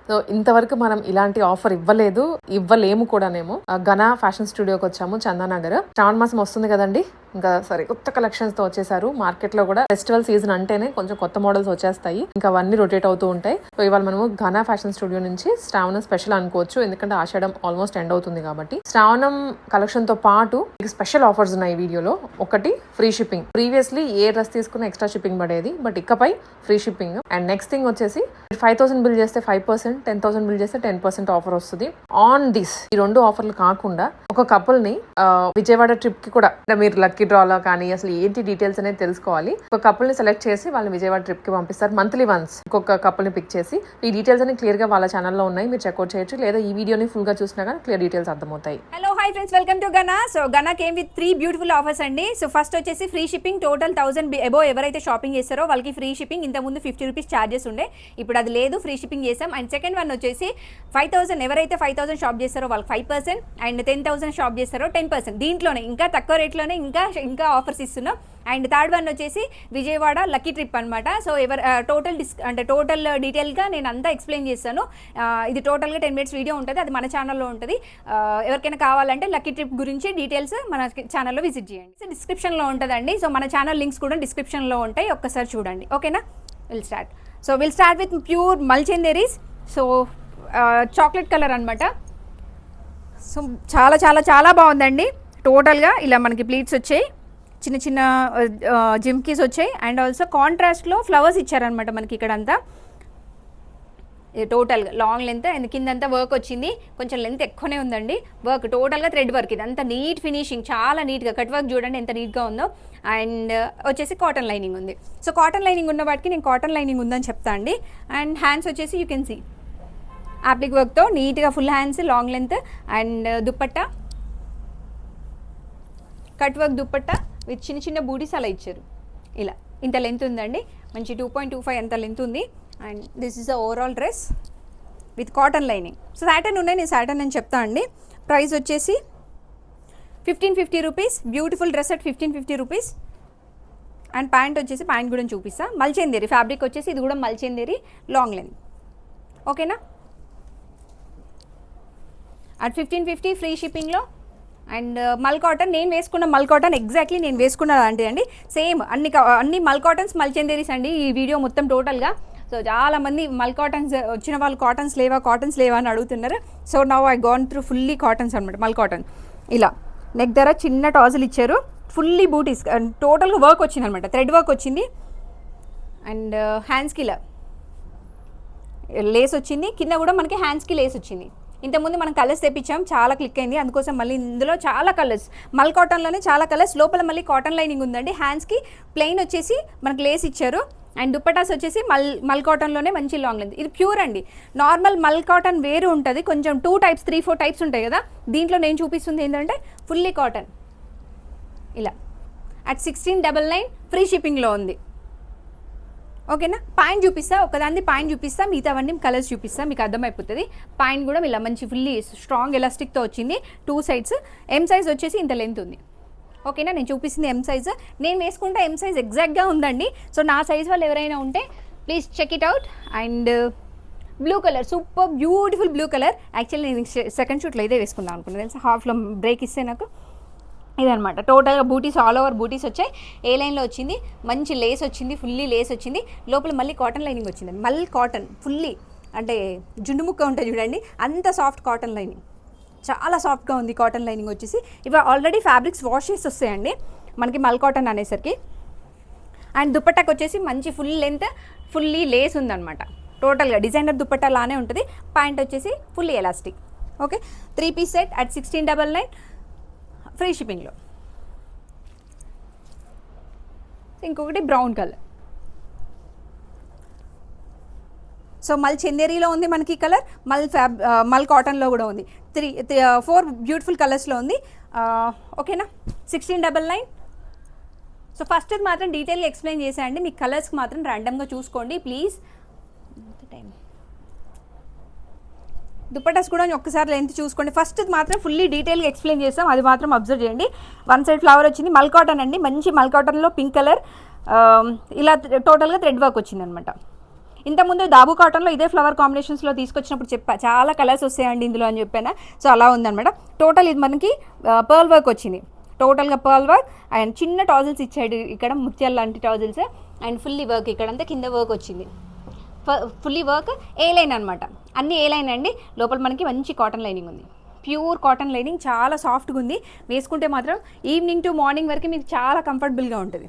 So ఇంతవరకు మనం ఇలాంటి ఆఫర్ ఇవ్వలేము కూడానేమో. ఘనా ఫ్యాషన్ స్టూడియోకి వచ్చాము, చందానగర్. శ్రావణ మాసం వస్తుంది కదండి, ఇంకా సరే కొత్త కలెక్షన్స్ తో వచ్చేసారు. మార్కెట్ లో కూడా ఫెస్టివల్ సీజన్ అంటేనే కొంచెం కొత్త మోడల్స్ వచ్చేస్తాయి, ఇంకా అవన్నీ రొటేట్ అవుతూ ఉంటాయి. సో ఇవాళ మనము ఘనా ఫ్యాషన్ స్టూడియో నుంచి శ్రావణం స్పెషల్ అనుకోవచ్చు, ఎందుకంటే ఆషాఢం ఆల్మోస్ట్ ఎండ్ అవుతుంది కాబట్టి. శ్రావణం కలెక్షన్ తో పాటు స్పెషల్ ఆఫర్స్ ఉన్నాయి ఈ వీడియోలో. ఒకటి ఫ్రీ షిప్పింగ్. ప్రీవియస్లీ ఏ డ్రెస్ తీసుకున్న ఎక్స్ట్రా షిప్పింగ్ పడేది, బట్ ఇకపై free shipping. And next thing వచ్చేసి 5,000 బిల్ చేస్తే 5%, 10,000 బిల్ చేస్తే 10% ఆఫర్ వస్తుంది ఆన్ దిస్. ఈ రెండు ఆఫర్లు కాకుండా ఒక కపుల్ ని విజయవాడ ట్రిప్ కి కూడా, మీరు లక్కీ డ్రాలో కానీ అసలు ఏంటి డీటెయిల్స్ అనేది తెలుసుకోవాలి. ఒక కపుల్ ని సెలెక్ట్ చేసి వాళ్ళని విజయవాడ ట్రిప్ కి పంపిస్తారు మంత్లీ వన్స్. ఒక్కొక్క కపుల్ ని పిక్ చేసి ఈ డీటెయిల్స్ అన్ని క్లియర్ గా వాళ్ళ ఛానల్లో ఉన్నాయి, మీరు చెక్అౌట్ చేయొచ్చు, లేదా ఈ వీడియోని ఫుల్ గా చూసినా కానీ క్లియర్ డీటెయిల్స్ అర్థమవుతాయి. Hello hi friends, welcome to Ghana. So Ghana came with 3 beautiful offers అండి. సో ఫస్ట్ వచ్చేసి ఫ్రీ షిప్పింగ్. టోటల్ 1000 అబో ఎవరైతే షాపింగ్ చేస్తారో వాళ్ళకి ఫ్రీ షిప్పింగ్. ఇంతకుముందు 50 రూపీస్ ఛార్జెస్ ఉండే, ఇప్పుడు అది లేదు, ఫ్రీ షిప్పింగ్ చేసాం. అండ్ సెకండ్ వన్ వచ్చేసి 5,000 ఎవరైతే 5,000 షాప్ చేస్తారో వాళ్ళకి 5%, అండ్ 10,000 షాప్ చేస్తారో 10%. దీంట్లోనే ఇంకా తక్కువ రేట్లోనే ఇంకా ఆఫర్స్ ఇస్తున్నాం. అండ్ థర్డ్ వన్ వచ్చేసి విజయవాడ లక్కీ ట్రిప్ అనమాట. సో టోటల్ డీటెయిల్గా నేను అంతా ఎక్స్ప్లెయిన్ చేస్తాను. ఇది టోటల్గా 10 minutes వీడియో ఉంటుంది, అది మన ఛానల్లో ఉంటుంది. ఎవరికైనా కావాలంటే లక్కీ ట్రిప్ గురించి డీటెయిల్స్ మన ఛానల్లో విజిట్ చేయండి. సో డిస్క్రిప్షన్లో ఉంటుందండి. సో మన ఛానల్ లింక్స్ కూడా డిస్క్రిప్షన్లో ఉంటాయి, ఒక్కసారి చూడండి. ఓకేనా, will start with pure mul chanderis. So chocolate colour అనమాట. సో చాలా చాలా చాలా బాగుందండి. టోటల్గా ఇలా మనకి ప్లీట్స్ వచ్చాయి, చిన్న చిన్న జిమ్కీస్ వచ్చాయి, అండ్ ఆల్సో కాంట్రాస్ట్లో ఫ్లవర్స్ ఇచ్చారనమాట మనకి ఇక్కడ అంతా. ఇది టోటల్గా లాంగ్ లెంత్, అండ్ కిందంతా వర్క్ వచ్చింది, కొంచెం లెంత్ ఎక్కువనే ఉందండి. వర్క్ టోటల్గా థ్రెడ్ వర్క్, ఇది అంతా నీట్ ఫినిషింగ్, చాలా నీట్గా కట్ వర్క్ చూడండి ఎంత నీట్గా ఉందో. అండ్ వచ్చేసి కాటన్ లైనింగ్ ఉంది. సో కాటన్ లైనింగ్ ఉన్న వాటికి నేను కాటన్ లైనింగ్ ఉందని చెప్తా అండి. అండ్ హ్యాండ్స్ వచ్చేసి యూ కెన్ సీ యాప్లిక్ వర్క్తో నీట్గా full hands, long length. And dupatta cut work dupatta with చిన్న చిన్న బూటీస్ అలా ఇచ్చారు. ఇలా ఇంత లెంత్ ఉందండి, మంచి 2.25 అంత లెంత్ ఉంది. And this is the overall dress with cotton lining. So Satan ఉన్నాయి, నేను సాటన్ అని చెప్తా అండి. ప్రైస్ వచ్చేసి 1550 rupees. Beautiful dress at 1550 rupees. And pant వచ్చేసి, ప్యాంట్ కూడా చూపిస్తా, మల్చందేరి ఫ్యాబ్రిక్ వచ్చేసి, ఇది కూడా మల్చందేరి లాంగ్ లెంత్. ఓకేనా, అట్ 1550 ఫ్రీ షిప్పింగ్లో. అండ్ మల్ కాటన్, నేను వేసుకున్న మల్ కాటన్ ఎగ్జాక్ట్లీ నేను వేసుకున్న లాంటిది అండి, సేమ్ అన్ని మల్ కాటన్స్ మల్చందేరీస్ అండి ఈ వీడియో మొత్తం టోటల్గా. సో చాలామంది మల్ కాటన్స్ వచ్చిన వాళ్ళు కాటన్స్ లేవా అని అడుగుతున్నారు. So now I gonna through fully cottons అనమాట. మల్ కాటన్ ఇలా నెక్ దగ్గర చిన్న టాజులు ఇచ్చారు, ఫుల్లీ బూటీస్, టోటల్గా వర్క్ వచ్చింది అనమాట, థ్రెడ్ వర్క్ వచ్చింది. అండ్ హ్యాండ్స్కి ఇలా లేస్ వచ్చింది, కింద కూడా మనకి హ్యాండ్స్కి లేస్ వచ్చింది. ఇంతకుముందు మనం కలర్స్ తెప్పించాం, చాలా క్లిక్ అయింది, అందుకోసం మళ్ళీ ఇందులో చాలా కలర్స్, మల్ కాటన్లోనే చాలా కలర్స్. లోపల మళ్ళీ కాటన్ లైనింగ్ ఉందండి. హ్యాండ్స్కి ప్లెయిన్ వచ్చేసి మనకి లేస్ ఇచ్చారు. అండ్ దుప్పటాస్ వచ్చేసి మల్ కాటన్లోనే మంచి లాంగ్ లెంత్. ఇది ప్యూర్ అండి. నార్మల్ మల్ కాటన్ వేరు ఉంటుంది, కొంచెం 2 types 3-4 types ఉంటాయి కదా. దీంట్లో నేను చూపిస్తుంది ఏంటంటే ఫుల్లీ కాటన్ ఇలా అట్ 1699 ఫ్రీ షిప్పింగ్లో ఉంది. ఓకేనా, పాయింట్ చూపిస్తా, ఒకదాన్ని పాయింట్ చూపిస్తా, మిగతావన్నీ కలర్స్ చూపిస్తా, మీకు అర్థమైపోతుంది. పాయింట్ కూడా ఇలా మంచి ఫుల్లీ స్ట్రాంగ్ ఎలాస్టిక్తో వచ్చింది, 2 sides. ఎం సైజ్ వచ్చేసి ఇంత లెంత్ ఉంది. ఓకేనా, నేను చూపిస్తుంది ఎం సైజ్, నేను వేసుకుంటే ఎం సైజ్ ఎగ్జాక్ట్గా ఉందండి. సో నా సైజ్ వాళ్ళు ఎవరైనా ఉంటే please check it out. And blue colour, super beautiful blue colour. Actually నేను సెకండ్ షూట్లో ఇదే వేసుకుందాం అనుకున్నాను తెలుసా, హాఫ్లో బ్రేక్ ఇస్తే నాకు ఇదనమాట. టోటల్గా బూటీస్, ఆల్ ఓవర్ బూటీస్ వచ్చాయి. ఏ లైన్లో వచ్చింది, మంచి లేస్ వచ్చింది, ఫుల్లీ లేస్ వచ్చింది. లోపల మళ్ళీ కాటన్ లైనింగ్ వచ్చింది, మళ్ళీ కాటన్ ఫుల్లీ, అంటే జుండు ముక్క ఉంటుంది చూడండి, అంత సాఫ్ట్ కాటన్ లైనింగ్, చాలా సాఫ్ట్గా ఉంది కాటన్ లైనింగ్ వచ్చేసి. ఇవి ఆల్రెడీ ఫ్యాబ్రిక్స్ వాష్ చేసి వస్తాయండి మనకి మల్ కాటన్ అనేసరికి. అండ్ దుప్పట్టాకి వచ్చేసి మంచి ఫుల్ లెంత్, ఫుల్లీ లేస్ ఉందన్నమాట. టోటల్గా డిజైనర్ దుప్పట్టా లానే ఉంటుంది. ప్యాంట్ వచ్చేసి fully elastic. Okay, 3 piece set at 1699 free షిప్పింగ్లో. ఇంకొకటి బ్రౌన్ కలర్. సో మల్ చందేరీలో ఉంది మనకి కలర్, మల్ కాటన్లో కూడా ఉంది. 4 బ్యూటిఫుల్ కలర్స్లో ఉంది. ఓకేనా, 1699. సో ఫస్ట్ ఇది మాత్రం డీటెయిల్గా ఎక్స్ప్లెయిన్ చేసేయండి, మీకు కలర్స్కి మాత్రం ర్యాండమ్గా చూసుకోండి ప్లీజ్. టైం దుప్పటాస్ కూడా ఒక్కసారి లెంత్ చూసుకోండి. ఫస్ట్ మాత్రం ఫుల్లీ డీటెయిల్గా ఎక్స్ప్లెయిన్ చేస్తాం, అది మాత్రం అబ్జర్వ్ చేయండి. 1 side ఫ్లవర్ వచ్చింది, మల్ కాటన్ అండి, మంచి మల్ కాటన్లో పింక్ కలర్, ఇలా టోటల్గా థ్రెడ్ వర్క్ వచ్చింది అనమాట. ఇంతకుముందు దాబు కాటన్లో ఇదే ఫ్లవర్ కాంబినేషన్స్లో తీసుకొచ్చినప్పుడు చెప్పా చాలా కలర్స్ వస్తాయండి ఇందులో అని చెప్పాను. సో అలా ఉందన్నమాట. టోటల్ ఇది మనకి పర్ల్ వర్క్ వచ్చింది, టోటల్గా పర్ల్ వర్క్ అండ్ చిన్న టాజిల్స్ ఇచ్చాడు ఇక్కడ, ముత్యాల లాంటి టాజిల్స్ అండ్ ఫుల్లీ వర్క్ ఇక్కడంతా కింద వర్క్ వచ్చింది. ఫుల్లీ వర్క్ ఏ లైన్ అనమాట, అన్ని ఏ లైన్ అండి. లోపల మనకి మంచి కాటన్ లైనింగ్ ఉంది, ప్యూర్ కాటన్ లైనింగ్, చాలా సాఫ్ట్గా ఉంది. వేసుకుంటే మాత్రం ఈవినింగ్ టు మార్నింగ్ వరకు మీకు చాలా కంఫర్టబుల్గా ఉంటుంది.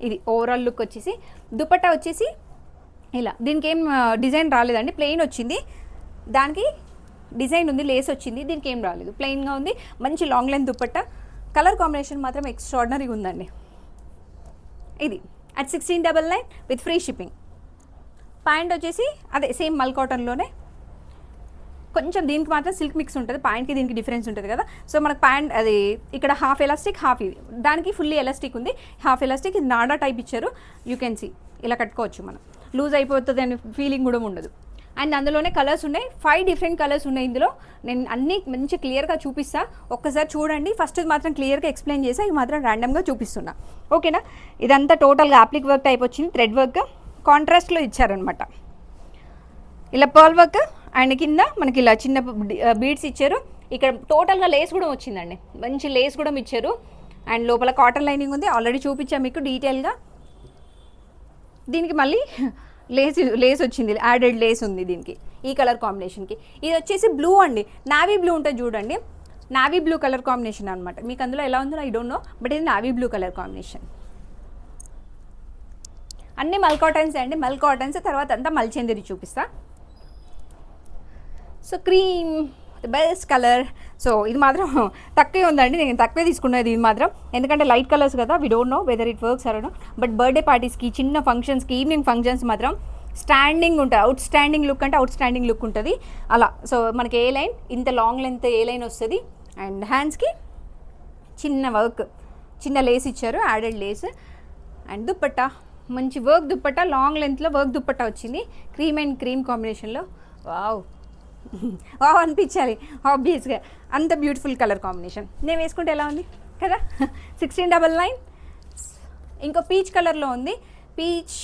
ఇది ఓవరాల్ లుక్ వచ్చేసి. దుపట్టా వచ్చేసి ఇలా, దీనికి ఏం డిజైన్ రాలేదండి, ప్లెయిన్ వచ్చింది. దానికి డిజైన్ ఉంది, లేస్ వచ్చింది, దీనికి ఏం రాలేదు, ప్లెయిన్గా ఉంది. మంచి long length dupatta. Colour combination మాత్రం ఎక్స్ట్రాడినరీగా ఉందండి. ఇది at 1699 with free shipping. Pant వచ్చేసి అదే సేమ్ మల్ కాటన్లోనే, కొంచెం దీనికి మాత్రం సిల్క్ మిక్స్ ఉంటుంది, ప్యాంట్కి దీనికి డిఫరెన్స్ ఉంటుంది కదా. సో మనకు ప్యాంట్ అది ఇక్కడ హాఫ్ ఎలాస్టిక్ హాఫ్ ఇది, దానికి ఫుల్లీ ఎలాస్టిక్ ఉంది, హాఫ్ ఎలాస్టిక్. ఇది నాడా టైప్ ఇచ్చారు, యూ కెన్ సీ. ఇలా కట్టుకోవచ్చు మనం, లూజ్ అయిపోతుంది అనే ఫీలింగ్ కూడా ఉండదు. అండ్ అందులోనే కలర్స్ ఉన్నాయి, 5 డిఫరెంట్ కలర్స్ ఉన్నాయి ఇందులో. నేను అన్నీ మంచి క్లియర్గా చూపిస్తా, ఒక్కసారి చూడండి. ఫస్ట్ మాత్రం క్లియర్గా ఎక్స్ప్లెయిన్ చేసా, ఇది మాత్రం ర్యాండమ్గా చూపిస్తున్నా, ఓకేనా. ఇదంతా టోటల్గా అప్లిక్ వర్క్ టైప్ వచ్చింది, థ్రెడ్ వర్క్ కాంట్రాస్ట్లో ఇచ్చారనమాట. ఇలా పర్ల్ వర్క్ అండ్ కింద మనకి ఇలా చిన్న బీడ్స్ ఇచ్చారు. ఇక్కడ టోటల్గా లేస్ కూడా వచ్చిందండి, మంచి లేస్ కూడా ఇచ్చారు. అండ్ లోపల కాటన్ లైనింగ్ ఉంది, ఆల్రెడీ చూపించాను మీకు డీటెయిల్గా. దీనికి మళ్ళీ లేస్ వచ్చింది, యాడెడ్ లేస్ ఉంది దీనికి, ఈ కలర్ కాంబినేషన్కి. ఇది వచ్చేసి బ్లూ అండి, నావీ బ్లూ ఉంటుంది చూడండి, నావీ బ్లూ కలర్ కాంబినేషన్ అనమాట. మీకు అందులో ఎలా ఉందో ఐ డోంట్ నో, బట్ ఇది నావీ బ్లూ కలర్ కాంబినేషన్. అన్నీ మల్ కాటన్స్ అండి, మల్ కాటన్స్. తర్వాత అంతా మల్చందరి చూపిస్తా. So cream best colour. So ఇది మాత్రం తక్కువే ఉందండి, నేను తక్కువే తీసుకున్నది ఇది మాత్రం, ఎందుకంటే లైట్ కలర్స్ కదా, we don't know whether it works అరనో. బట్ బర్త్డే పార్టీస్కి, చిన్న ఫంక్షన్స్కి, ఈవినింగ్ ఫంక్షన్స్ మాత్రం స్టాండింగ్ ఉంటుంది, అవుట్ స్టాండింగ్ లుక్ అంటే అవుట్ స్టాండింగ్ లుక్ ఉంటుంది అలా. సో మనకి ఏ లైన్, ఇంత లాంగ్ లెంత్ ఏ లైన్ వస్తుంది. అండ్ హ్యాండ్స్కి చిన్న వర్క్, చిన్న లేస్ ఇచ్చారు, యాడెడ్ లేస్. అండ్ దుప్పట్టా మంచి వర్క్ దుప్పట్టా, లాంగ్ లెంత్లో వర్క్ దుప్పట్టా వచ్చింది, క్రీమ్ అండ్ క్రీమ్ కాంబినేషన్లో. వావ్ వావ్ అనిపించాలి ఆబ్వియస్గా, అంత బ్యూటిఫుల్ కలర్ కాంబినేషన్. నేను వేసుకుంటే ఎలా ఉంది కదా. 1699. ఇంకో పీచ్ కలర్లో ఉంది, పీచ్.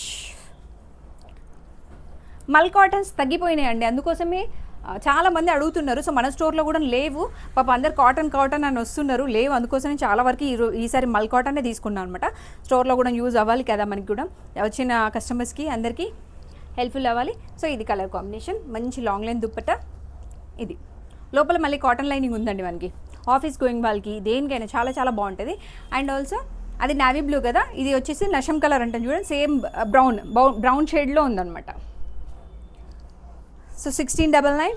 మల్ కాటన్స్ తగ్గిపోయినాయండి, అందుకోసమే చాలామంది అడుగుతున్నారు. సో మన స్టోర్లో కూడా లేవు, పాప అందరు కాటన్ కాటన్ అని వస్తున్నారు, లేవు. అందుకోసమే చాలా వరకు ఈసారి మల్ కాటనే తీసుకున్నాను అనమాట. స్టోర్లో కూడా యూజ్ అవ్వాలి కదా, మనకి కూడా వచ్చిన కస్టమర్స్కి అందరికీ హెల్ప్ఫుల్ అవ్వాలి. సో ఇది కలర్ కాంబినేషన్, మంచి లాంగ్ లైన్ దుప్పట్టా. ఇది లోపల మళ్ళీ కాటన్ లైనింగ్ ఉందండి మనకి, ఆఫీస్ గోయింగ్ వాళ్ళకి దేనికైనా చాలా చాలా బాగుంటుంది. అండ్ ఆల్సో అది నావీ బ్లూ కదా, ఇది వచ్చేసి నషం కలర్ అంటే చూడండి, సేమ్ బ్రౌన్ షేడ్లో ఉందన్నమాట. సో 1699.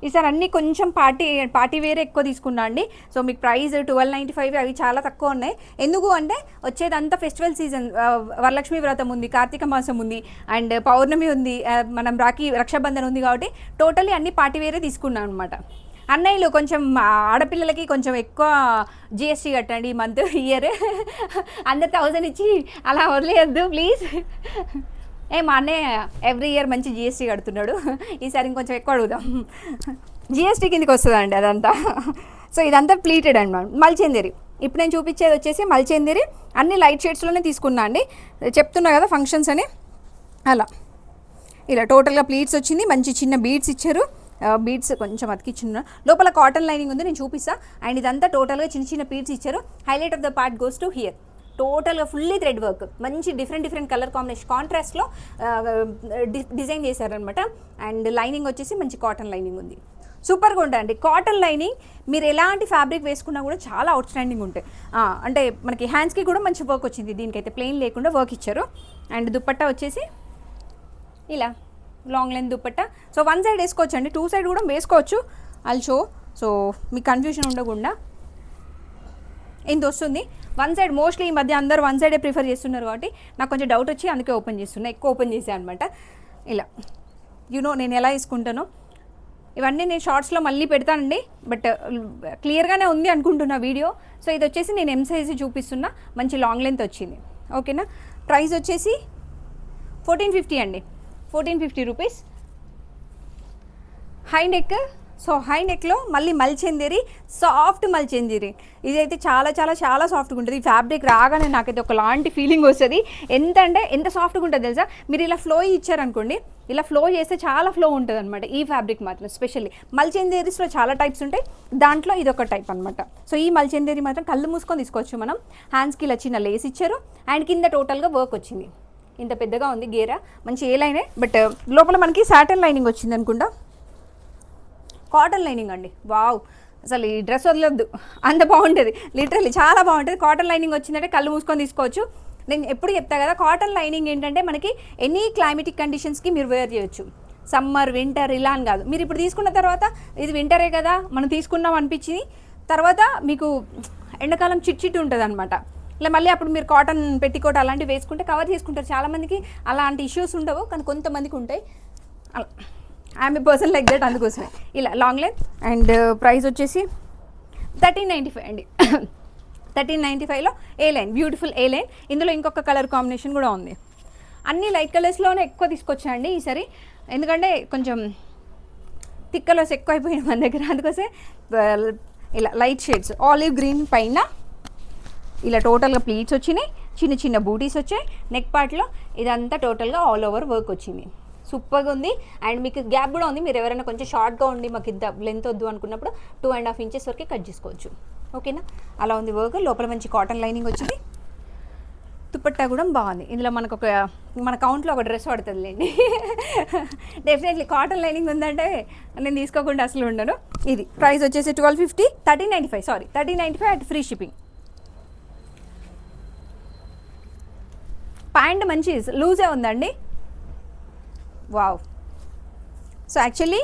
ఈసారి అన్నీ కొంచెం పార్టీ వేరే ఎక్కువ తీసుకున్నా అండి. సో మీకు ప్రైస్ 1295 అవి చాలా తక్కువ ఉన్నాయి. ఎందుకు అంటే వచ్చేదంతా ఫెస్టివల్ సీజన్, వరలక్ష్మి వ్రతం ఉంది, కార్తీక మాసం ఉంది, అండ్ పౌర్ణమి ఉంది, మనం రక్షాబంధన్ ఉంది, కాబట్టి టోటలీ అన్ని పార్టీ వేరే తీసుకున్నాం అనమాట. అన్నయ్యలు కొంచెం ఆడపిల్లలకి కొంచెం ఎక్కువ జిఎస్టీ కట్టండి ఈ మంత్, ఇయర్. అందరు 1000 ఇచ్చి అలా వదిలేయద్దు ప్లీజ్. మా అన్నయ్య ఎవ్రీ ఇయర్ మంచి జిఎస్టీ కడుతున్నాడు, ఈసారి ఇంకొంచెం ఎక్కువ అడుగుదాం. జిఎస్టీ కిందకి వస్తుందండి అదంతా. సో ఇదంతా ప్లీటెడ్ అండి మల్చందేరి. ఇప్పుడు నేను చూపించేది వచ్చేసి మల్చందేరి, అన్ని లైట్ షేడ్స్లోనే తీసుకున్నా అండి, చెప్తున్నా కదా ఫంక్షన్స్ అని. అలా ఇలా టోటల్గా ప్లీట్స్ వచ్చింది, మంచి చిన్న బీడ్స్ ఇచ్చారు, బీడ్స్ కొంచెం అతికిచ్చిన, లోపల కాటన్ లైనింగ్ ఉంది, నేను చూపిస్తా. అండ్ ఇదంతా టోటల్గా చిన్న చిన్న బీడ్స్ ఇచ్చారు. Highlight of the part goes to hear, టోటల్గా ఫుల్లీ థ్రెడ్ వర్క్, మంచి డిఫరెంట్ కలర్ కాంబినేషన్, కాంట్రాస్ట్లో డిజైన్ చేశారనమాట. అండ్ లైనింగ్ వచ్చేసి మంచి కాటన్ లైనింగ్ ఉంది, సూపర్గా ఉంటాయండి. కాటన్ లైనింగ్ మీరు ఎలాంటి ఫ్యాబ్రిక్ వేసుకున్నా కూడా చాలా అవుట్ స్టాండింగ్ ఉంటాయి. అంటే మనకి హ్యాండ్స్కి కూడా మంచి వర్క్ వచ్చింది, దీనికైతే ప్లెయిన్ లేకుండా వర్క్ ఇచ్చారు. అండ్ దుప్పట్టా వచ్చేసి ఇలా long length dupatta. So one side వేసుకోవచ్చు అండి, 2 సైడ్ కూడా వేసుకోవచ్చు, అల్ షో. సో మీకు కన్ఫ్యూజన్ ఉండకుండా ఇంత వస్తుంది. వన్ సైడ్ మోస్ట్లీ ఈ మధ్య అందరూ వన్ సైడే ప్రిఫర్ చేస్తున్నారు, కాబట్టి నాకు కొంచెం డౌట్ వచ్చి అందుకే ఓపెన్ చేస్తున్నా, ఎక్కువ ఓపెన్ చేసాను అనమాట. ఇలా నేను ఎలా వేసుకుంటానో ఇవన్నీ నేను షార్ట్స్లో మళ్ళీ పెడతానండి, బట్ క్లియర్గానే ఉంది అనుకుంటున్నా వీడియో. సో ఇది వచ్చేసి నేను ఎం సైజ్ చూపిస్తున్నా, మంచి లాంగ్ లెంత్ వచ్చింది, ఓకేనా. ప్రైస్ వచ్చేసి 1450 అండి, 1450 rupees. High neck so high నెక్లో మళ్ళీ మల్చెందేరి, సాఫ్ట్ మల్చెందేరి. ఇదైతే చాలా చాలా చాలా సాఫ్ట్గా ఉంటుంది. ఈ ఫ్యాబ్రిక్ రాగానే నాకైతే ఒకలాంటి ఫీలింగ్ వస్తుంది. ఎంత సాఫ్ట్గా ఉంటుంది తెలుసా. మీరు ఇలా ఫ్లో ఇచ్చారనుకోండి, ఇలా ఫ్లో చేస్తే చాలా ఫ్లో ఉంటుంది అనమాట. ఈ ఫ్యాబ్రిక్ మాత్రం స్పెషల్లీ మల్చెందేరీస్లో చాలా టైప్స్ ఉంటాయి, దాంట్లో ఇది ఒక టైప్ అనమాట. సో ఈ మల్చెందేరి మాత్రం కళ్ళు మూసుకొని తీసుకోవచ్చు మనం. హ్యాండ్స్కి ఇలా చిన్న లేస్ ఇచ్చారు అండ్ కింద టోటల్గా వర్క్ వచ్చింది. ఇంత పెద్దగా ఉంది గేరా, మంచి ఏ లైనే, బట్ లోపల మనకి సాటన్ లైనింగ్ వచ్చింది అనుకుంటా, కాటన్ లైనింగ్ అండి. వావ్, అసలు ఈ డ్రెస్ వదలొద్దు, అంత బాగుంటుంది, లిటరల్లీ చాలా బాగుంటుంది. కాటన్ లైనింగ్ వచ్చిందంటే కళ్ళు మూసుకొని తీసుకోవచ్చు. నేను ఎప్పుడు చెప్తా కదా, కాటన్ లైనింగ్ ఏంటంటే మనకి ఎనీ క్లైమేటిక్ కండిషన్స్కి మీరు వేర్ చేయొచ్చు. సమ్మర్, వింటర్ ఇలా అని కాదు. మీరు ఇప్పుడు తీసుకున్న తర్వాత ఇది వింటరే కదా మనం తీసుకున్నాం అనిపించింది, తర్వాత మీకు ఎండాకాలం చిట్ ఉంటుంది అనమాట. ఇలా మళ్ళీ అప్పుడు మీరు కాటన్ పెట్టికోట్ అలాంటివి వేసుకుంటే కవర్ చేసుకుంటారు. చాలామందికి అలాంటి ఇష్యూస్ ఉండవు, కానీ కొంతమందికి ఉంటాయి. అలా I'm a person like that, అందుకోసమే ఇలా లాంగ్ లెంత్. అండ్ ప్రైస్ వచ్చేసి 1395 అండి. 1395లో ఏ లైన్, బ్యూటిఫుల్ ఏ లైన్. ఇందులో ఇంకొక కలర్ కాంబినేషన్ కూడా ఉంది. అన్ని లైట్ కలర్స్లోనే ఎక్కువ తీసుకొచ్చాయండి ఈసారి, ఎందుకంటే కొంచెం థిక్ కలర్స్ ఎక్కువ అయిపోయినాయి మన దగ్గర, అందుకోసమే ఇలా లైట్ షేడ్స్. ఆలివ్ గ్రీన్ పైన ఇలా టోటల్గా ప్లీట్స్ వచ్చినాయి, చిన్న చిన్న బూటీస్ వచ్చాయి. నెక్ పార్ట్లో ఇదంతా టోటల్గా ఆల్ ఓవర్ వర్క్ వచ్చింది. సూపర్గా ఉంది. అండ్ మీకు గ్యాప్ కూడా ఉంది. మీరు ఎవరైనా కొంచెం షార్ట్గా ఉండి మాకు ఇంత లెంత్ వద్దు అనుకున్నప్పుడు 2.5 ఇంచెస్ వరకు కట్ చేసుకోవచ్చు. ఓకేనా, అలా ఉంది వర్క్. లోపల మంచి కాటన్ లైనింగ్ వచ్చింది. దుపట్టా కూడా బాగుంది. ఇందులో మనకు మన కౌంట్లో ఒక డ్రెస్ పడుతుందిలేండి. డెఫినెట్లీ కాటన్ లైనింగ్ ఉందంటే నేను తీసుకోకుండా అసలు ఉండను. ఇది ప్రైస్ వచ్చేసి 1250, 1395, sorry 1395 at free shipping. Pant మంచి లూజే ఉందండి. వావ్. సో యాక్చువల్లీ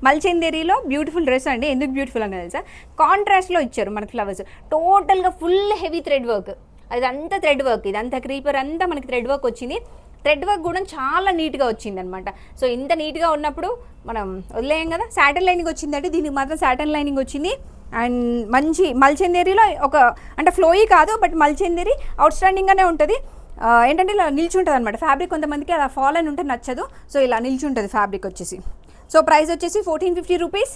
మల్చెందేరీలో బ్యూటిఫుల్ డ్రెస్ అండి. ఎందుకు బ్యూటిఫుల్ అని తెలుసా, కాంట్రాస్ట్లో ఇచ్చారు మనకి ఫ్లవర్స్. టోటల్గా ఫుల్ హెవీ థ్రెడ్ వర్క్, అదంతా థ్రెడ్ వర్క్, ఇదంతా క్రీపర్ అంతా మనకి థ్రెడ్ వర్క్ వచ్చింది. థ్రెడ్ వర్క్ కూడా చాలా నీట్గా వచ్చింది అనమాట. సో ఇంత నీట్గా ఉన్నప్పుడు మనం వదిలేయం కదా. సాటన్ లైనింగ్ వచ్చిందంటే దీనికి మాత్రం సాటన్ లైనింగ్ వచ్చింది. అండ్ మంచి మల్చెందేరీలో అంటే ఫ్లోయీ కాదు, బట్ మల్చెందేరీ అవుట్ స్టాండింగ్గానే ఉంటుంది. ఏంటంటే ఇలా నిల్చుంటుంది అనమాట ఫ్యాబ్రిక్. కొంతమందికి అలా ఫాల్ అని ఉంటే నచ్చదు, సో ఇలా నిల్చుంటుంది ఫ్యాబ్రిక్ వచ్చేసి. సో ప్రైస్ వచ్చేసి 1450 రూపీస్.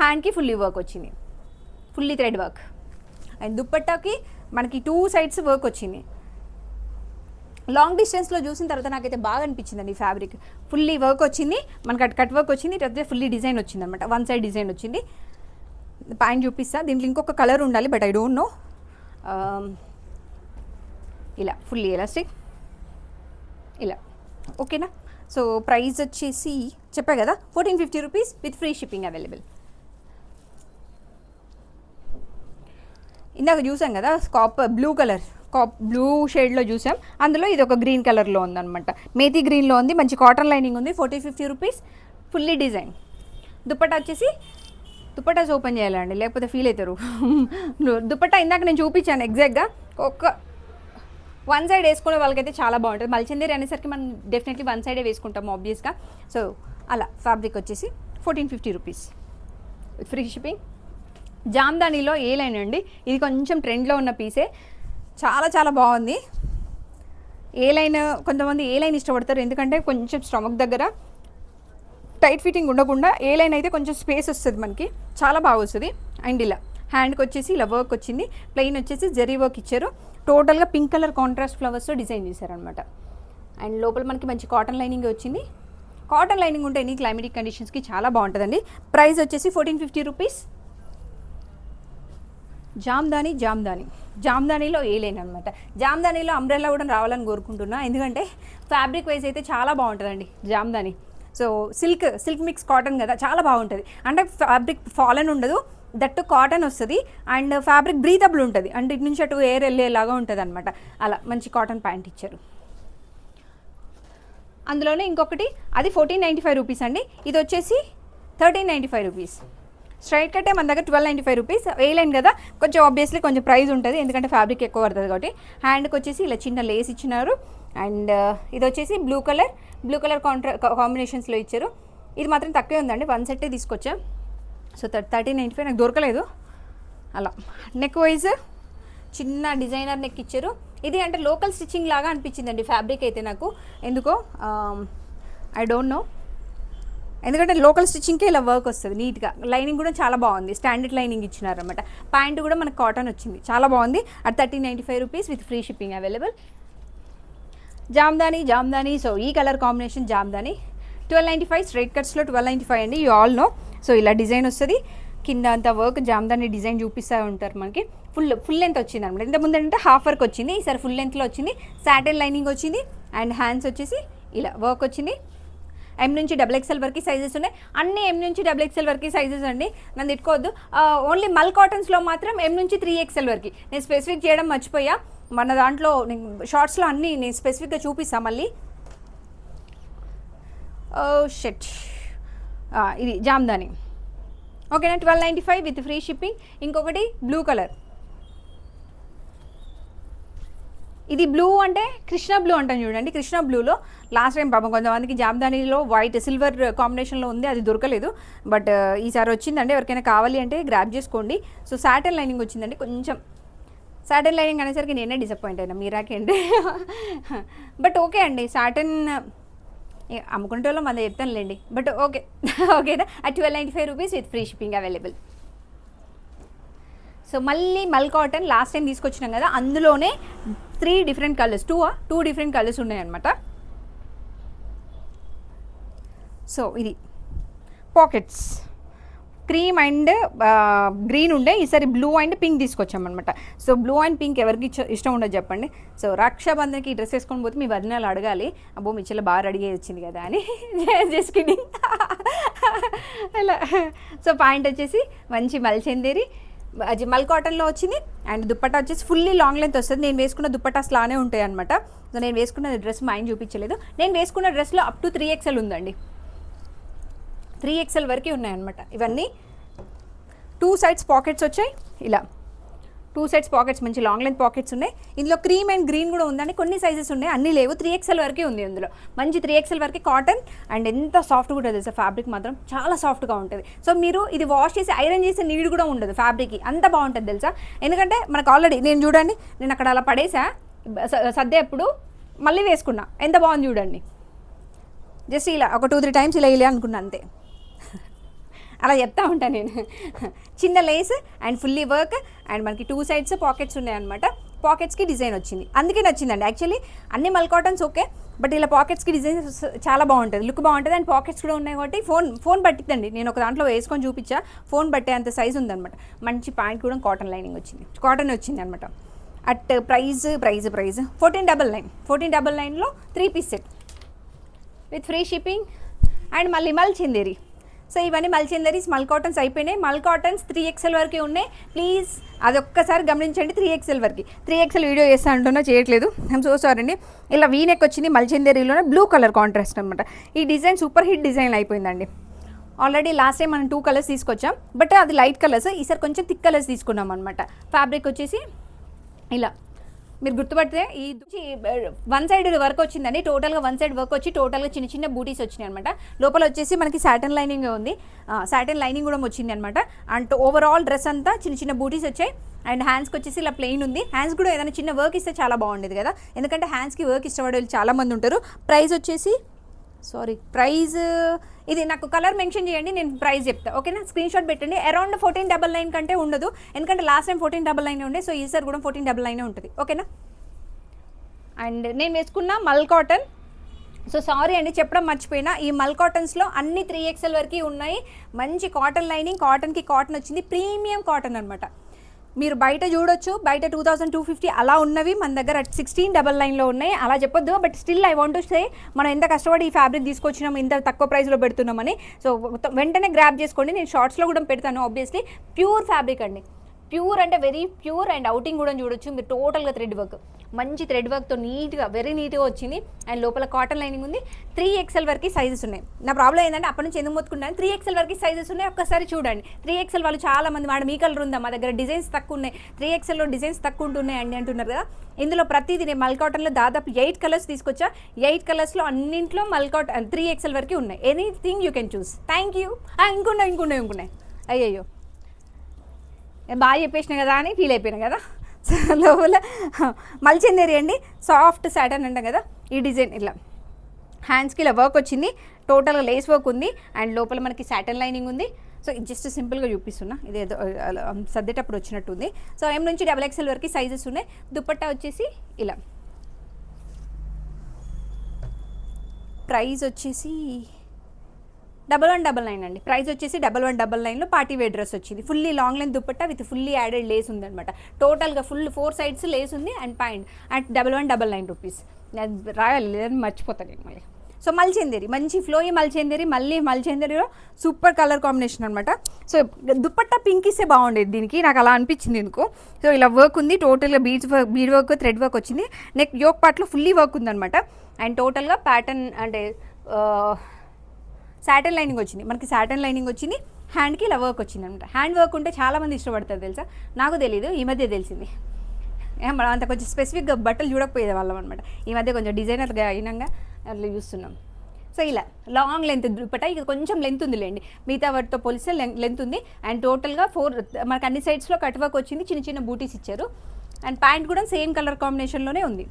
హ్యాండ్కి ఫుల్లీ వర్క్ వచ్చింది, ఫుల్లీ థ్రెడ్ వర్క్. అండ్ దుప్పట్టాకి మనకి 2 సైడ్స్ వర్క్ వచ్చింది. లాంగ్ డిస్టెన్స్లో చూసిన తర్వాత నాకైతే బాగా అనిపించిందండి ఫ్యాబ్రిక్. ఫుల్లీ వర్క్ వచ్చింది మనకి, కట్ వర్క్ వచ్చింది, తర్వాత ఫుల్లీ డిజైన్ వచ్చింది అనమాట. 1 సైడ్ డిజైన్ వచ్చింది. ప్యాంట్ చూపిస్తా. దీంట్లో ఇంకొక కలర్ ఉండాలి, బట్ ఐ డోంట్ నో. ఇలా ఫుల్లీ ఎలాస్టిక్ ఇలా. ఓకేనా. సో ప్రైస్ వచ్చేసి చెప్పా కదా 1450 rupees with free shipping available. ఇందాక చూసాం కదా బ్లూ షేడ్లో చూసాం, అందులో ఇది ఒక గ్రీన్ కలర్లో ఉందన్నమాట. మేతి గ్రీన్లో ఉంది, మంచి కాటన్ లైనింగ్ ఉంది. 4050 రూపీస్, ఫుల్లీ డిజైన్. దుపట్టా వచ్చేసి దుపట్టాస్ ఓపెన్ చేయాలండి, లేకపోతే ఫీల్ అవుతారు. దుపట్టా ఇందాక నేను చూపించాను ఎగ్జాక్ట్గా. ఒక 1 సైడ్ వేసుకునే వాళ్ళకైతే చాలా బాగుంటుంది. మల్చెందేరీ అనేసరికి మనం డెఫినెట్లీ 1 సైడే వేసుకుంటాం ఆబ్వియస్గా. సో అలా ఫ్యాబ్రిక్ వచ్చేసి 1450 రూపీస్ ఫ్రీ షిప్పింగ్. జామ్దానీలో ఏ లైన్ అండి, ఇది కొంచెం ట్రెండ్లో ఉన్న పీసే, చాలా చాలా బాగుంది. ఏ లైన్, కొంతమంది ఏ లైన్ ఇష్టపడతారు, ఎందుకంటే కొంచెం స్టమక్ దగ్గర టైట్ ఫిట్టింగ్ ఉండకుండా ఏ లైన్ అయితే కొంచెం స్పేస్ వస్తుంది మనకి, చాలా బాగా వస్తుంది. అండ్ ఇలా హ్యాండ్కి వచ్చేసి ఇలా వర్క్ వచ్చింది. ప్లెయిన్ వచ్చేసి జరీ వర్క్ ఇచ్చారు. టోటల్గా పింక్ కలర్ కాంట్రాస్ట్ ఫ్లవర్స్తో డిజైన్ చేశారనమాట. అండ్ లోపల మనకి మంచి కాటన్ లైనింగ్ వచ్చింది. కాటన్ లైనింగ్ ఉంటే ఎనీ క్లైమేటిక్ కండిషన్స్కి చాలా బాగుంటుందండి. ప్రైస్ వచ్చేసి 1450 రూపీస్. జామ్దానీలో ఏ లైన్ అనమాట. జామ్దానీలో అంబ్రెల్లా కూడా రావాలని కోరుకుంటున్నా, ఎందుకంటే ఫ్యాబ్రిక్ వైజ్ అయితే చాలా బాగుంటుందండి Jamdani. So silk mix cotton కదా, చాలా బాగుంటుంది. అంటే ఫ్యాబ్రిక్ ఫాలన్ ఉండదు, దట్టు కాటన్ వస్తుంది. అండ్ ఫ్యాబ్రిక్ బ్రీతబుల్ ఉంటుంది, అంటే ఇటు నుంచి అటు ఎయిర్ వెళ్ళేలాగా ఉంటుంది అనమాట. అలా మంచి కాటన్ ప్యాంట్ ఇచ్చారు. అందులోనే ఇంకొకటి, అది 1495 రూపీస్ అండి. ఇది వచ్చేసి 1395 రూపీస్. స్ట్రైట్ కట్టే మన దగ్గర 1295 రూపీస్. వేయలేను కదా, కొంచెం ఆబ్వియస్లీ కొంచెం ప్రైస్ ఉంటుంది, ఎందుకంటే ఫ్యాబ్రిక్ ఎక్కువ పడుతుంది కాబట్టి. హ్యాండ్కి వచ్చేసి ఇలా చిన్న లేస్ ఇచ్చినారు. అండ్ ఇది వచ్చేసి బ్లూ కలర్ కాంబినేషన్స్లో ఇచ్చారు. ఇది మాత్రం తక్కువే ఉందండి, 1 సెట్టే తీసుకొచ్చా. సో 1395 నాకు దొరకలేదు. అలా నెక్ వైజ్ చిన్న డిజైనర్ నెక్ ఇచ్చారు. ఇది అంటే లోకల్ స్టిచ్చింగ్ లాగా అనిపించిందండి ఫ్యాబ్రిక్ అయితే నాకు ఎందుకో, ఐ డోంట్ నో. ఎందుకంటే లోకల్ స్టిచ్చింగ్కే ఇలా వర్క్ వస్తుంది నీట్గా. లైనింగ్ కూడా చాలా బాగుంది, స్టాండర్డ్ లైనింగ్ ఇచ్చినారనమాట. ప్యాంట్ కూడా మనకు కాటన్ వచ్చింది, చాలా బాగుంది. At 1395 rupees with free shipping available. Jamdani. So ఈ కలర్ కాంబినేషన్ జామ్దాని 1295, స్ట్రైట్ కట్స్లో 1295 అండి. You all know. సో ఇలా డిజైన్ వస్తుంది, కింద అంతా వర్క్ జామ్దాని డిజైన్ చూపిస్తూ ఉంటారు మనకి. ఫుల్ లెంత్ వచ్చింది అనమాట. ఇంతకుముందు అంటే హాఫ్ వర్క్ వచ్చింది, ఈసారి ఫుల్ లెంత్లో వచ్చింది. సాటిన్ లైనింగ్ వచ్చింది అండ్ హ్యాండ్స్ వచ్చేసి ఇలా వర్క్ వచ్చింది. ఎం నుంచి XXL వరకు సైజెస్ ఉన్నాయి, అన్ని ఎం నుంచి XXL వరకు సైజెస్ అండి, నన్ను తిట్టుకోవద్దు. ఓన్లీ మల్ కాటన్స్లో మాత్రం ఎం నుంచి 3XL వరకు. నేను స్పెసిఫిక్ చేయడం మర్చిపోయా, మన దాంట్లో షార్ట్స్లో అన్నీ నేను స్పెసిఫిక్గా చూపిస్తాను మళ్ళీ. షెట్ ఇది జామ్దాని ఓకేనా, 1295 విత్ ఫ్రీ షిప్పింగ్. ఇంకొకటి బ్లూ కలర్, ఇది బ్లూ అంటే కృష్ణ బ్లూ అంటాను చూడండి. కృష్ణ బ్లూలో లాస్ట్ టైం పాపం కొంతమందికి జామ్దానిలో వైట్ సిల్వర్ కాంబినేషన్లో ఉంది, అది దొరకలేదు. బట్ ఈసారి వచ్చిందండి, ఎవరికైనా కావాలి అంటే గ్రాప్ చేసుకోండి. సో సాటిన్ లైనింగ్ వచ్చిందండి. కొంచెం సాటిన్ లైనింగ్ అనేసరికి నేనే డిసప్పాయింట్ అయినా, మీరాకేంటి. బట్ ఓకే అండి, సాటిన్ అమ్ముకుంటే వాళ్ళం మన చెప్తానులేండి. బట్ ఓకేనా, at 1295 rupees with free shipping available. So మళ్ళీ మల్ కాటన్ లాస్ట్ టైం తీసుకొచ్చినాం కదా, అందులోనే 3 డిఫరెంట్ కలర్స్, 2 డిఫరెంట్ కలర్స్ ఉన్నాయన్నమాట. సో ఇది పాకెట్స్ క్రీమ్ అండ్ గ్రీన్ ఉండే, ఈసారి బ్లూ అండ్ పింక్ తీసుకొచ్చామన్నమాట. సో బ్లూ అండ్ పింక్ ఎవరికి ఇష్టం ఉండదు చెప్పండి. సో రక్షాబంధన్కి ఈ డ్రెస్ వేసుకొని పోతే మీ వదినాలు అడగాలి, అబ్బో మీ చెల్లి బాగా రెడీ వచ్చింది కదా అని. జస్ట్ కిడింగ్ అలా. సో పాయింట్ వచ్చేసి మంచి మల్చందేరి అది మల్ కాటన్లో వచ్చింది. అండ్ దుప్పట్టా వచ్చేసి ఫుల్లీ లాంగ్ లెంత్ వస్తుంది. నేను వేసుకున్న దుప్పటాస్ లానే ఉంటాయి అనమాట. సో నేను వేసుకున్న డ్రెస్ మా ఆయన చూపించలేదు, నేను వేసుకున్న డ్రెస్లో అప్ టు 3XL ఉందండి, 3XL వరకు ఉన్నాయన్నమాట. ఇవన్నీ 2 సైడ్స్ పాకెట్స్ వచ్చాయి, ఇలా 2 సైడ్స్ పాకెట్స్ మంచి లాంగ్ లెంత్ పాకెట్స్ ఉన్నాయి. ఇందులో క్రీమ్ అండ్ గ్రీన్ కూడా ఉందండి, కొన్ని సైజెస్ ఉన్నాయి, అన్నీ లేవు. 3XL వరకే ఉంది ఇందులో, మంచి 3XL వరకు కాటన్. అండ్ ఎంత సాఫ్ట్గా ఉంటుంది తెలుసా, ఫ్యాబ్రిక్ మాత్రం చాలా సాఫ్ట్గా ఉంటుంది. సో మీరు ఇది వాష్ చేసి ఐరన్ చేసే నీడ్ కూడా ఉండదు ఫ్యాబ్రిక్కి, అంత బాగుంటుంది తెలుసా. ఎందుకంటే మనకు ఆల్రెడీ నేను చూడండి, నేను అక్కడ అలా పడేసా సర్దేప్పుడు మళ్ళీ వేసుకున్నా, ఎంత బాగుంది చూడండి. జస్ట్ ఇలా ఒక 2-3 టైమ్స్ ఇలా అనుకున్నా అంతే. అలా చెప్తా ఉంటాను నేను. చిన్న Lay's and fully work and మనకి 2 సైడ్స్ పాకెట్స్ ఉన్నాయన్నమాట. పాకెట్స్కి డిజైన్ వచ్చింది, అందుకే నచ్చిందండి. యాక్చువల్లీ అన్ని మల్ కాటన్స్ ఓకే, బట్ ఇలా పాకెట్స్కి డిజైన్ చాలా బాగుంటుంది, లుక్ బాగుంటుంది. అండ్ పాకెట్స్ కూడా ఉన్నాయి కాబట్టి ఫోన్ పట్టిద్దండి. నేను ఒక దాంట్లో వేసుకొని చూపించా, ఫోన్ పట్టే అంత సైజ్ ఉందన్నమాట. మంచి ప్యాంట్ కూడా కాటన్ లైనింగ్ వచ్చింది, కాటన్ వచ్చింది అనమాట. అట్ ప్రైజ్ 1499లో 3 piece set with free shipping. And మళ్ళీ మల్చిందేరి. సో ఇవన్నీ మల్చిందరీస్ మల్ కాటన్స్ అయిపోయినాయి. మల్ కాటన్స్ 3XL వరకే ఉన్నాయి. ప్లీజ్ అది ఒక్కసారి గమనించండి, 3XL వరకు. 3XL వీడియో చేస్తా అంటున్నా, చేయట్లేదు, ఐమ్ సో సారీ అండి. ఇలా వీనెక్ వచ్చింది మల్చిందరీలోనే, బ్లూ కలర్ కాంట్రాస్ట్ అనమాట. ఈ డిజైన్ సూపర్ హిట్ డిజైన్ అయిపోయిందండి. ఆల్రెడీ లాస్ట్ టైం మనం 2 కలర్స్ తీసుకొచ్చాం, బట్ అది లైట్ కలర్స్, ఈసారి కొంచెం థిక్ కలర్స్ తీసుకున్నాం అనమాట. ఫ్యాబ్రిక్ వచ్చేసి ఇలా మీరు గుర్తుపడితే ఈ 1 సైడ్ వర్క్ వచ్చిందండి. టోటల్గా 1 సైడ్ వర్క్ వచ్చి టోటల్గా చిన్న చిన్న బూటీస్ వచ్చినాయి అనమాట. లోపల వచ్చేసి మనకి సాటిన్ లైనింగ్ ఉంది, సాటిన్ లైనింగ్ కూడా వచ్చింది అనమాట. అండ్ ఓవరాల్ డ్రెస్ అంతా చిన్న చిన్న బూటీస్ వచ్చాయి. అండ్ హ్యాండ్స్కి వచ్చేసి ఇలా ప్లెయిన్ ఉంది. హ్యాండ్స్ కూడా ఏదైనా చిన్న వర్క్ ఇస్తే చాలా బాగుండేది కదా, ఎందుకంటే హ్యాండ్స్కి వర్క్ ఇష్టపడే వాళ్ళు చాలామంది ఉంటారు. ప్రైస్ వచ్చేసి ప్రైజ్ ఇది నాకు కలర్ మెన్షన్ చేయండి, నేను ప్రైస్ చెప్తా ఓకేనా. స్క్రీన్ షాట్ పెట్టండి. అరౌండ్ 1499 కంటే ఉండదు, ఎందుకంటే లాస్ట్ టైం 1499 ఉండే, సో ఈసారి కూడా 1499 ఉంటుంది ఓకేనా. అండ్ నేను వేసుకున్న మల్ కాటన్, సో సారీ అండి చెప్పడం మర్చిపోయినా, ఈ మల్ కాటన్స్లో అన్ని 3XL వరకు ఉన్నాయి. మంచి కాటన్ లైనింగ్, కాటన్కి కాటన్ వచ్చింది, ప్రీమియం కాటన్ అనమాట. మీరు బయట చూడొచ్చు, బయట 2250 అలా ఉన్నవి, మన దగ్గర 1699లో ఉన్నాయి. అలా చెప్పొద్దు, but still I want to say మనం ఎంత కష్టపడి ఈ ఫ్యాబ్రిక్ తీసుకొచ్చినాం, ఇంత తక్కువ ప్రైస్లో పెడుతున్నామని. సో వెంటనే గ్రాప్ చేసుకోండి, నేను షార్ట్స్లో కూడా పెడతాను. ఆబ్వియస్లీ ప్యూర్ ఫ్యాబ్రిక్ అండి, ప్యూర్ అంటే వెరీ ప్యూర్. అండ్ అవుటింగ్ కూడా చూడొచ్చు మీరు, టోటల్గా థ్రెడ్ వర్క్, మంచి థ్రెడ్ వర్క్తో నీట్గా వెరీ నీట్గా వచ్చింది. అండ్ లోపల కాటన్ లైనింగ్ ఉంది. 3XL వరకు సైజెస్ ఉన్నాయి. నా ప్రాబ్లం ఏంటంటే అప్పటి నుంచి ఎందుకు మొత్తుకుంటాను, 3XL వరకు సైజెస్ ఉన్నాయి, ఒక్కసారి చూడండి. 3XL వాళ్ళు చాలా మంది వాడు మీ కలర్ ఉందా, మా దగ్గర డిజైన్స్ తక్కువ ఉన్నాయి, 3XLలో డిజైన్స్ తక్కువ ఉంటున్నాయి అండి అంటున్నారు కదా. ఇందులో ప్రతిదీ నేను మల్ కాటన్లో దాదాపు 8 కలర్స్ తీసుకొచ్చా. 8 కలర్స్లో అన్నింట్లో మల్ కాటన్ 3XL వరకు ఉన్నాయి. Anything you can choose. Thank you. ఇంకున్నాయి అయ్యయ్యో బాగా చెప్పేసిన కదా అని ఫీల్ అయిపోయినా కదా. లోపల మల్చిందేరి అండి, సాఫ్ట్ సాటన్ అంటాం కదా, ఈ డిజైన్ ఇలా హ్యాండ్స్కి ఇలా వర్క్ వచ్చింది, టోటల్గా లేస్ వర్క్ ఉంది అండ్ లోపల మనకి సాటన్ లైనింగ్ ఉంది. సో ఇది జస్ట్ సింపుల్గా చూపిస్తున్నా, ఇది ఏదో సర్దేటప్పుడు వచ్చినట్టుంది. సో M నుంచి XXL వరకు సైజెస్ ఉన్నాయి. దుపట్టా వచ్చేసి ఇలా, ప్రైస్ వచ్చేసి 1199 అండి. ప్రైస్ వచ్చేసి 1199లో పార్టీ వేర్ డ్రెస్ వచ్చింది. Fully long length dupatta with fully added lace ఉందన్నమాట. టోటల్గా ఫుల్ 4 సైడ్స్ లేస్ ఉంది అండ్ పాయింట్ అట్ 1199 రూపీస్. రాయాలి లేదని మర్చిపోతాను నేను మళ్ళీ. సో మల్చేందేరి, మంచి ఫ్లోయి మల్చేందేరి, మళ్ళీ మల్చేందేరిలో సూపర్ కలర్ కాంబినేషన్ అనమాట. సో దుపట్టా పింక్ ఇస్తే బాగుండేది దీనికి, నాకు అలా అనిపించింది ఎందుకు. సో ఇలా వర్క్ ఉంది, టోటల్గా బీడ్ వర్క్ థ్రెడ్ వర్క్ వచ్చింది. నెక్ యోక్ పార్ట్లో ఫుల్లీ వర్క్ ఉందన్నమాట. అండ్ టోటల్గా ప్యాటర్న్ అంటే సాటన్ లైనింగ్ వచ్చింది, మనకి సాటన్ లైనింగ్ వచ్చింది. హ్యాండ్కి ఇలా వర్క్ వచ్చింది అనమాట. హ్యాండ్ వర్క్ ఉంటే చాలామంది ఇష్టపడతారు తెలుసా, నాకు తెలీదు, ఈ మధ్య తెలిసింది. మనం అంత కొంచెం స్పెసిఫిక్గా బట్టలు చూడకపోయేది వాళ్ళం అనమాట. ఈ మధ్య కొంచెం డిజైనర్గా అయినాక అట్లా చూస్తున్నాం. సో ఇలా లాంగ్ లెంత్ దుపట్టా, ఇక కొంచెం లెంత్ ఉందిలేండి, మిగతా వాటితో పోలిస్తే లెంత్ ఉంది. అండ్ టోటల్గా 4 మనకు అన్ని సైడ్స్లో కట్ వర్క్ వచ్చింది, చిన్న చిన్న బూటీస్ ఇచ్చారు. అండ్ ప్యాంట్ కూడా సేమ్ కలర్ కాంబినేషన్లోనే ఉంది.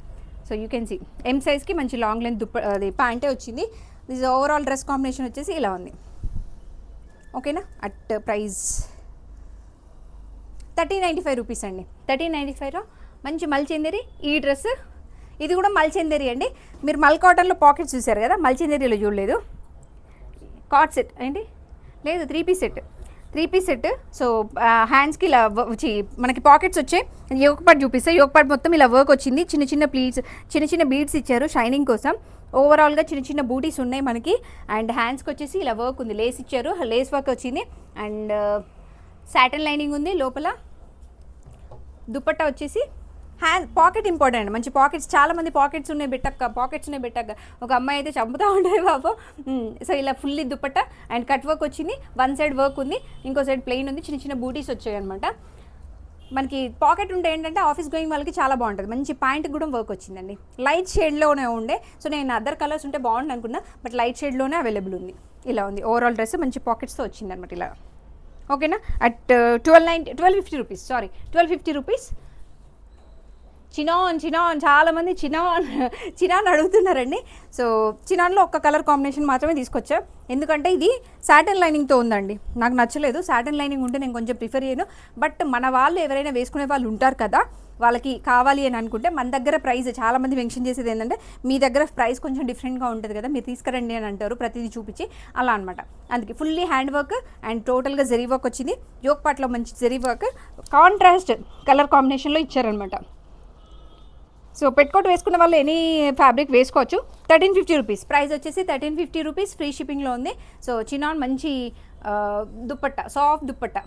So you can see M సైజ్కి మంచి లాంగ్ లెంత్ అది ప్యాంటే వచ్చింది. దిస్ ఓవరాల్ డ్రెస్ కాంబినేషన్ వచ్చేసి ఇలా ఉంది. ఓకేనా, అట్ ప్రైస్ 1395 రూపీస్ అండి. 1395లో మంచి మల్చేందేరి ఈ డ్రెస్. ఇది కూడా మల్చేందేరి అండి. మీరు మల్ కాటన్లో పాకెట్స్ చూసారు కదా, మల్చేందేరిలో చూడలేదు. కాట్ సెట్ ఏంటి లేదు, 3 piece set, 3 piece set. So హ్యాండ్స్కి ఇలా వచ్చి మనకి పాకెట్స్ వచ్చాయి. యోక్ పార్ట్ చూపిస్తే, యోక్ పార్ట్ మొత్తం ఇలా వర్క్ వచ్చింది. చిన్న చిన్న ప్లీట్స్, చిన్న చిన్న బీడ్స్ ఇచ్చారు షైనింగ్ కోసం. ఓవరాల్గా చిన్న చిన్న బూటీస్ ఉన్నాయి మనకి. అండ్ హ్యాండ్స్కి వచ్చేసి ఇలా వర్క్ ఉంది, లేస్ ఇచ్చారు, లేస్ వర్క్ వచ్చింది. అండ్ సాటన్ లైనింగ్ ఉంది లోపల. దుపట్టా వచ్చేసి హ్యాండ్ పాకెట్ ఇంపార్టెంట్ అండి, మంచి పాకెట్స్. చాలామంది పాకెట్స్ ఉన్నాయి పెట్టక్క, ఒక అమ్మాయి అయితే చంపుతూ ఉంటుంది బాబు. సో ఇలా fully dupatta and cut work వచ్చింది. 1 సైడ్ వర్క్ ఉంది, ఇంకో సైడ్ ప్లెయిన్ ఉంది, చిన్న చిన్న బూటీస్ వచ్చాయి అనమాట. మనకి పాకెట్ ఉంటే ఏంటంటే ఆఫీస్ గోయింగ్ వాళ్ళకి చాలా బాగుంటుంది. మంచి పాయింట్ కూడా వర్క్ వచ్చిందండి, లైట్ షేడ్లోనే ఉండే. సో నేను అదర్ కలర్స్ ఉంటే బాగుంది అనుకున్నా, బట్ లైట్ షేడ్లోనే అవైలబుల్ ఉంది. ఇలా ఉంది ఓవరాల్ డ్రెస్, మంచి పాకెట్స్తో వచ్చింది అనమాట ఇలా. ఓకేనా, at 1250 rupees, sorry 1250 rupees. Chinon చాలామంది చినాన్ అడుగుతున్నారండి. సో చినాన్లో ఒక్క కలర్ కాంబినేషన్ మాత్రమే తీసుకొచ్చా, ఎందుకంటే ఇది సాటన్ లైనింగ్తో ఉందండి. నాకు నచ్చలేదు, సాటన్ లైనింగ్ ఉంటే నేను కొంచెం ప్రిఫర్ చేయను. బట్ మన వాళ్ళు ఎవరైనా వేసుకునే వాళ్ళు ఉంటారు కదా, వాళ్ళకి కావాలి అని అనుకుంటే మన దగ్గర ప్రైస్ చాలామంది మెన్షన్ చేసేది ఏంటంటే మీ దగ్గర ప్రైస్ కొంచెం డిఫరెంట్గా ఉంటుంది కదా, మీరు తీసుకురండి అని అంటారు ప్రతిదీ చూపించి, అలా అనమాట. అందుకే ఫుల్లీ హ్యాండ్ వర్క్ అండ్ టోటల్గా జరీ వర్క్ వచ్చింది. యోక్ పార్ట్లో మంచి జరీ వర్క్, కాంట్రాస్ట్ కలర్ కాంబినేషన్లో ఇచ్చారనమాట. సో పెట్టుకోట్ వేసుకున్న వాళ్ళు ఎనీ ఫ్యాబ్రిక్ వేసుకోవచ్చు. 1350 రూపీస్ ప్రైస్ వచ్చేసి 1350 రూపీస్, ఫ్రీ షిప్పింగ్లో ఉంది. సో చినాన్ మంచి దుపట్టా, సాఫ్ట్ దుపట్టా.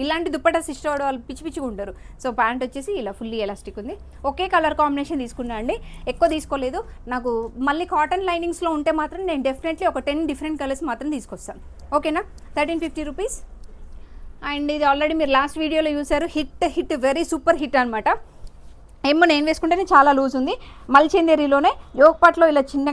ఇలాంటి దుపట్టా ఇష్టపడే వాళ్ళు పిచ్చి ఉంటారు. సో ప్యాంట్ వచ్చేసి ఇలా ఫుల్లీ ఎలాస్టిక్ ఉంది. ఒకే కలర్ కాంబినేషన్ తీసుకున్నా అండి, ఎక్కువ తీసుకోలేదు. నాకు మళ్ళీ కాటన్ లైనింగ్స్లో ఉంటే మాత్రం నేను డెఫినెట్లీ ఒక 10 డిఫరెంట్ కలర్స్ మాత్రం తీసుకొస్తాను. ఓకేనా, 1350 రూపీస్. అండ్ ఇది ఆల్రెడీ మీరు లాస్ట్ వీడియోలో చూసారు, హిట్ వెరీ సూపర్ హిట్ అనమాట. నేను వేసుకుంటేనే చాలా లూజ్ ఉంది. మల్చేందేరిలోనే యోక్ పార్ట్లో ఇలా చిన్న